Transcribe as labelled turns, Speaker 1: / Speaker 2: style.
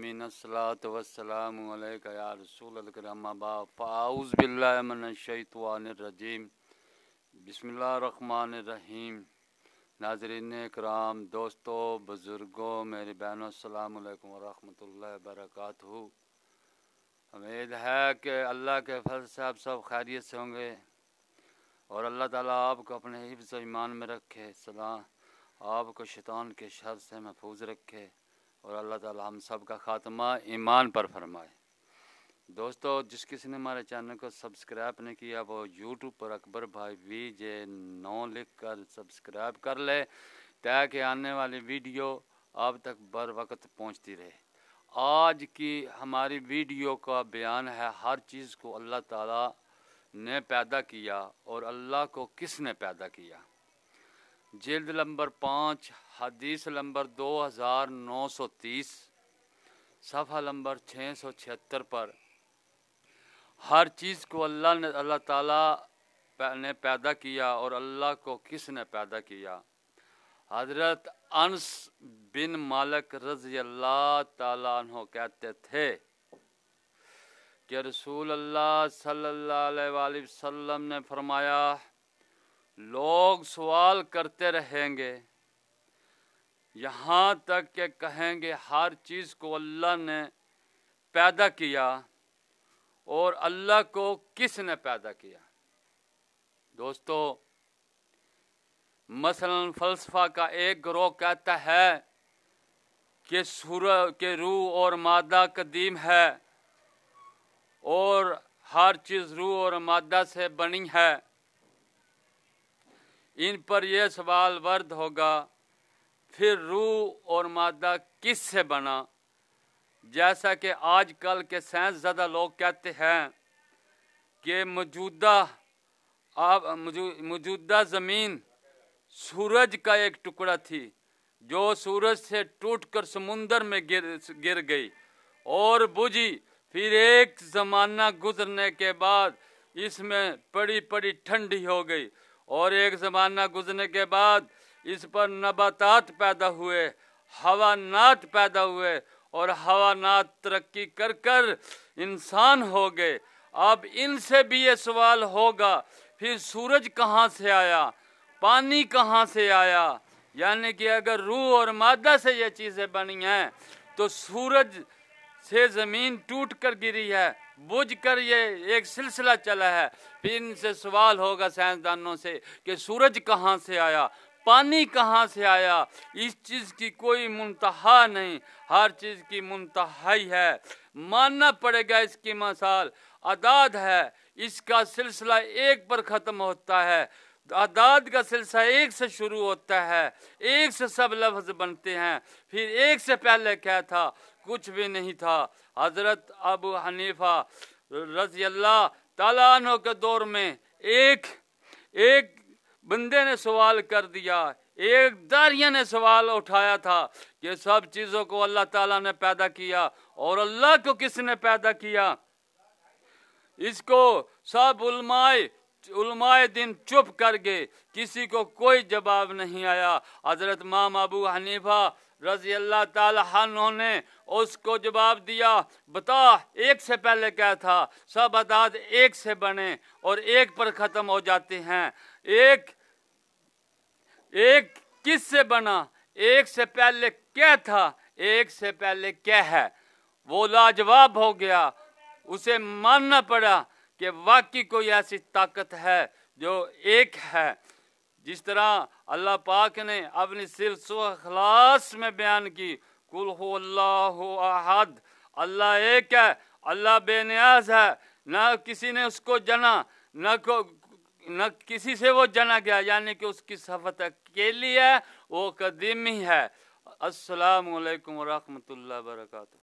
Speaker 1: आमीन। अस्सलातु वस्सलामु अलैका या रसूलल करीम। अम्मा बाद फ़अऊज़ु बिल्लाहि मिनश्शैतानिर रजीम। बिस्मिल्लाहिर रहमानिर रहीम। नाज़रीन इकराम, दोस्तों, बुज़ुर्गों, मेरी बहनों, अस्सलामु अलैकुम व रहमतुल्लाहि व बरकातुहू। उम्मीद है कि अल्लाह के फज़ल से आप सब खैरियत से होंगे और अल्लाह ताला आपको अपने हिफ्ज़ व ईमान में रखे, सलाम आपको शैतान के शर से महफूज रखे और अल्लाह ताला हम सब का ख़ात्मा ईमान पर फरमाए। दोस्तों, जिस किसी ने हमारे चैनल को सब्सक्राइब नहीं किया वो यूट्यूब पर अकबर भाई VJ9 लिख कर सब्सक्राइब कर ले ताकि आने वाली वीडियो आप तक बर वक्त पहुँचती रहे। आज की हमारी वीडियो का बयान है हर चीज़ को अल्लाह ताला ने पैदा किया और अल्लाह को किसने पैदा किया। जिल्द नंबर 5 हदीस नंबर 2930 सफ़ा नंबर 676 पर हर चीज़ को अल्लाह ताला ने पैदा किया और अल्लाह को किसने पैदा किया। हज़रत अनस बिन मालिक रज़ी अल्लाह ताला अन्हु कहते थे कि रसूल अल्लाह सल्लल्लाहु अलैहि वसल्लम ने फरमाया, लोग सवाल करते रहेंगे यहाँ तक कि कहेंगे हर चीज़ को अल्लाह ने पैदा किया और अल्लाह को किसने पैदा किया। दोस्तों, मसलन फ़लसफ़ा का एक गिरोह कहता है कि सूरज के रूह और मादा कदीम है और हर चीज़ रूह और मादा से बनी है। इन पर यह सवाल वर्द होगा, फिर रूह और मादा किस से बना। जैसा कि आजकल के साइंस ज़्यादा लोग कहते हैं कि मौजूदा ज़मीन सूरज का एक टुकड़ा थी जो सूरज से टूटकर समुंदर में गिर गई और बुझी। फिर एक ज़माना गुजरने के बाद इसमें पड़ी ठंडी हो गई और एक ज़माना गुजरने के बाद इस पर नबातात पैदा हुए, हवानात पैदा हुए और हवानात तरक्की कर कर इंसान हो गए। अब इनसे भी ये सवाल होगा, फिर सूरज कहाँ से आया, पानी कहाँ से आया। यानी कि अगर रूह और मादा से ये चीज़ें बनी हैं तो सूरज से ज़मीन टूट कर गिरी है, बुझ कर ये एक सिलसिला चला है। फिर इनसे सवाल होगा साइंसदानों से कि सूरज कहाँ से आया, पानी कहाँ से आया। इस चीज़ की कोई मुंतहा नहीं, हर चीज़ की मुंतहा ही है। मानना पड़ेगा इसकी मिसाल अदाद है, इसका सिलसिला एक पर ख़त्म होता है। अदाद का सिलसिला एक से शुरू होता है, एक से सब लफ्ज़ बनते हैं। फिर एक से पहले क्या था, कुछ भी नहीं था। हज़रत अबू हनीफा रज़ी अल्लाह ताला अन्हु के दौर में एक बंदे ने सवाल कर दिया, एक दारिया ने सवाल उठाया था कि सब चीज़ों को अल्लाह ताला ने पैदा किया और अल्लाह को किसने पैदा किया। इसको सब उलमाए दिन चुप कर गए, किसी को कोई जवाब नहीं आया। हज़रत इमाम अबू हनीफा रज़ी अल्लाह ताला अन्हु ने उसको जवाब दिया, बता एक से पहले क्या था। सब अदाद एक से बने और एक पर ख़त्म हो जाते हैं। एक किस से बना, एक से पहले क्या था, एक से पहले क्या है। वो लाजवाब हो गया, उसे मानना पड़ा कि वाकई कोई ऐसी ताकत है जो एक है। जिस तरह अल्लाह पाक ने अपनी सिर्फ इखलास में बयान की, कुल हु अल्लाहु अहद, अल्लाह एक है, अल्लाह बेनियाज है, न किसी ने उसको जना, न किसी से वो जना गया। यानी कि उसकी सफ़त अकेली है, वो कदीमी है। अस्सलामु अलैकुम व रहमतुल्लाहि व बरकातुहू।